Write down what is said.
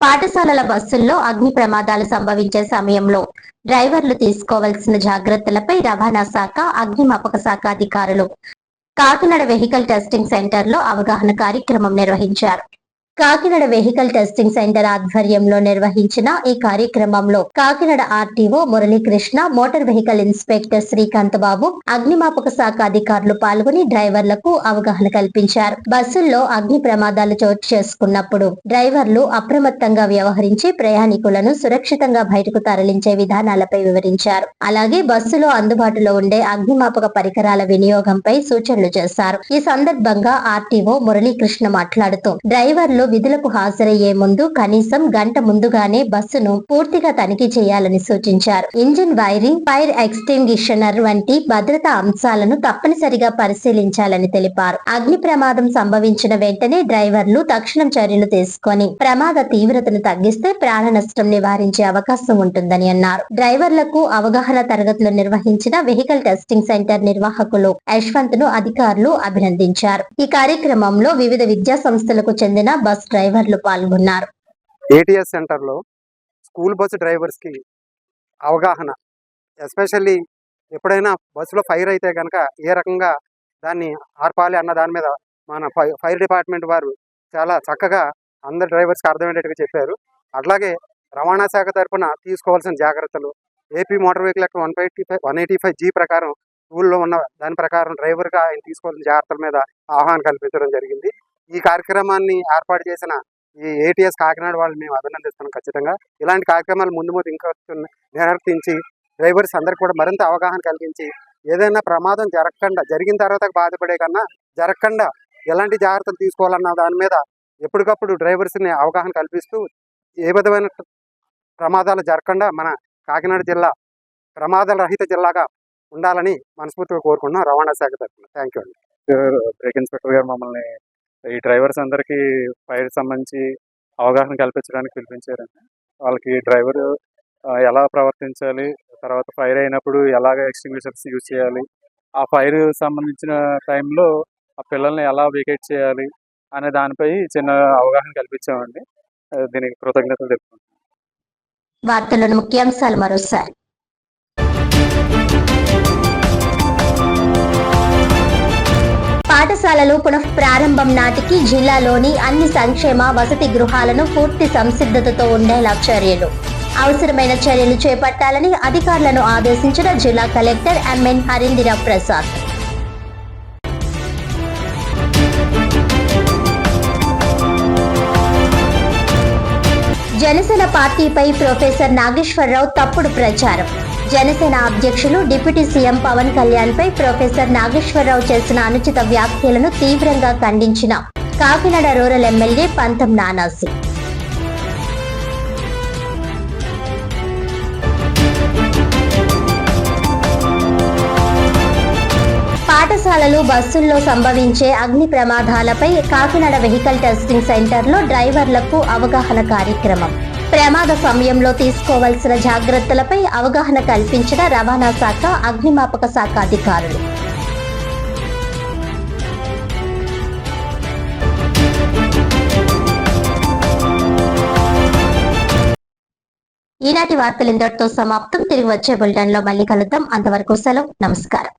పాఠశాలల బస్సుల్లో అగ్ని ప్రమాదాలు సంభవించే సమయంలో డ్రైవర్లు తీసుకోవాల్సిన జాగ్రత్తలపై రవాణా శాఖ, అగ్నిమాపక శాఖ అధికారులు కాకినాడ వెహికల్ టెస్టింగ్ సెంటర్ లో అవగాహన కార్యక్రమం నిర్వహించారు. కాకినాడ వెహికల్ టెస్టింగ్ సెంటర్ ఆధ్వర్యంలో నిర్వహించిన ఈ కార్యక్రమంలో Kakinada RTO Muralikrishna, motor vehicle inspector Srikanth Babu, అగ్నిమాపక శాఖ అధికారులు పాల్గొని డ్రైవర్లకు అవగాహన కల్పించారు. బస్సుల్లో అగ్ని ప్రమాదాలు చోటు చేసుకున్నప్పుడు డ్రైవర్లు అప్రమత్తంగా వ్యవహరించి ప్రయాణికులను సురక్షితంగా బయటకు తరలించే విధానాలపై వివరించారు. అలాగే బస్సులో అందుబాటులో ఉండే అగ్నిమాపక పరికరాల వినియోగంపై సూచనలు చేశారు. ఈ సందర్భంగా ఆర్టీఓ మురళీకృష్ణ మాట్లాడుతూ డ్రైవర్లు విధులకు హాజరయ్యే ముందు కనీసం గంట ముందుగానే బస్సును పూర్తిగా తనిఖీ చేయాలని సూచించారు. ఇంజిన్ వైరింగ్, ఫైర్ ఎక్స్టింగ్విషనర్ వంటి భద్రతా అంశాలను తప్పనిసరిగా పరిశీలించాలని తెలిపారు. అగ్ని ప్రమాదం సంభవించిన వెంటనే డ్రైవర్లు తక్షణం చర్యలు తీసుకొని ప్రమాద తీవ్రతను తగ్గిస్తే ప్రాణ నష్టం నివారించే అవకాశం ఉంటుందని అన్నారు. డ్రైవర్లకు అవగాహన తరగతులు నిర్వహించిన వెహికల్ టెస్టింగ్ సెంటర్ నిర్వాహకులు యశ్వంత్ ను అధికారులు అభినందించారు. ఈ కార్యక్రమంలో వివిధ విద్యా సంస్థలకు చెందిన బస్ డ్రైవర్లు పాల్గొన్నారు. ఏటీఎస్ సెంటర్ లో స్కూల్ బస్సు డ్రైవర్స్ కి అవగాహన, ఎస్పెషల్లీ ఎప్పుడైనా బస్సులో ఫైర్ అయితే కనుక ఏ రకంగా దాన్ని ఆర్పాలి అన్న దాని మీద మన ఫైర్ డిపార్ట్మెంట్ వారు చాలా చక్కగా అందరు డ్రైవర్స్కి అర్థమయ్యేట్టుగా చెప్పారు. అట్లాగే రవాణా శాఖ తరఫున తీసుకోవాల్సిన జాగ్రత్తలు, AP motor vehicle act 185G ప్రకారం రూల్లో ఉన్న దాని ప్రకారం డ్రైవర్గా ఆయన తీసుకోవాల్సిన జాగ్రత్తల మీద ఆహ్వానం కల్పించడం జరిగింది. ఈ కార్యక్రమాన్ని ఏర్పాటు చేసిన ఈ ఏటీఎస్ కాకినాడ వాళ్ళు మేము అభినందిస్తున్నాం. ఖచ్చితంగా ఇలాంటి కార్యక్రమాలు ముందు ముందు ఇంకా నిర్వర్తించి డ్రైవర్స్ అందరికి కూడా మరింత అవగాహన కలిగించి ఏదైనా ప్రమాదం జరిగిన తర్వాత బాధపడే కన్నా జరగకుండా ఎలాంటి జాగ్రత్తలు తీసుకోవాలన్న దాని మీద ఎప్పటికప్పుడు డ్రైవర్స్ని అవగాహన కల్పిస్తూ ఏ విధమైన ప్రమాదాలు జరగకుండా మన కాకినాడ జిల్లా ప్రమాదాల రహిత జిల్లాగా ఉండాలని మనస్ఫూర్తిగా కోరుకుంటున్నాం రవాణా శాఖ తరఫున. థ్యాంక్ యూ అండి. బ్రేక్ ఇన్స్పెక్టర్ గారు మమ్మల్ని ఈ డ్రైవర్స్ అందరికీ ఫైర్ సంబంధించి అవగాహన కల్పించడానికి పిలిపించారండి. వాళ్ళకి డ్రైవర్ ఎలా ప్రవర్తించాలి, తర్వాత ఫైర్ అయినప్పుడు ఎలాగ ఎక్స్టింగ్విషర్స్ యూజ్ చేయాలి, ఆ ఫైర్ సంబంధించిన టైంలో ఆ పిల్లల్ని ఎలా వెకేట్ చేయాలి అనే దానిపై చిన్న అవగాహన కల్పించామండి. దీనికి కృతజ్ఞతలు తెలుపుకుంటున్నాం. వార్తలను ముఖ్యాంశాలు మరోసారి. పాఠశాలలు పునః ప్రారంభం నాటికి జిల్లాలోని అన్ని సంక్షేమ వసతి గృహాలను పూర్తి సంసిద్ధతతో ఉండేలా చర్యలు. అవసరమైన చర్యలు చేపట్టాలని అధికారులను ఆదేశించిన జిల్లా కలెక్టర్ ఎంఎన్ హరీంద్ర ప్రసాద్. జనసేన పార్టీపై ప్రొఫెసర్ నాగేశ్వరరావు తప్పుడు ప్రచారం. జనసేన అధ్యక్షులు డిప్యూటీ సీఎం పవన్ కళ్యాణ్ పై ప్రొఫెసర్ నాగేశ్వరరావు చేసిన అనుచిత వ్యాఖ్యలను తీవ్రంగా ఖండించిన కాకినాడ రూరల్ ఎమ్మెల్యే పంతం నానాసి. పాఠశాలలు బస్సుల్లో సంభవించే అగ్ని ప్రమాదాలపై కాకినాడ వెహికల్ టెస్టింగ్ సెంటర్లో డ్రైవర్లకు అవగాహన కార్యక్రమం. ప్రమాద సమయంలో తీసుకోవాల్సిన జాగ్రత్తలపై అవగాహన కల్పించిన రవాణా శాఖ, అగ్నిమాపక శాఖ అధికారులు. ఈనాటి వార్తలు ఇంతటితో సమాప్తం. తిరిగి వచ్చే బులెటిన్ లో మళ్ళీ కలుద్దాం. అంతవరకు సెలవు. నమస్కారం.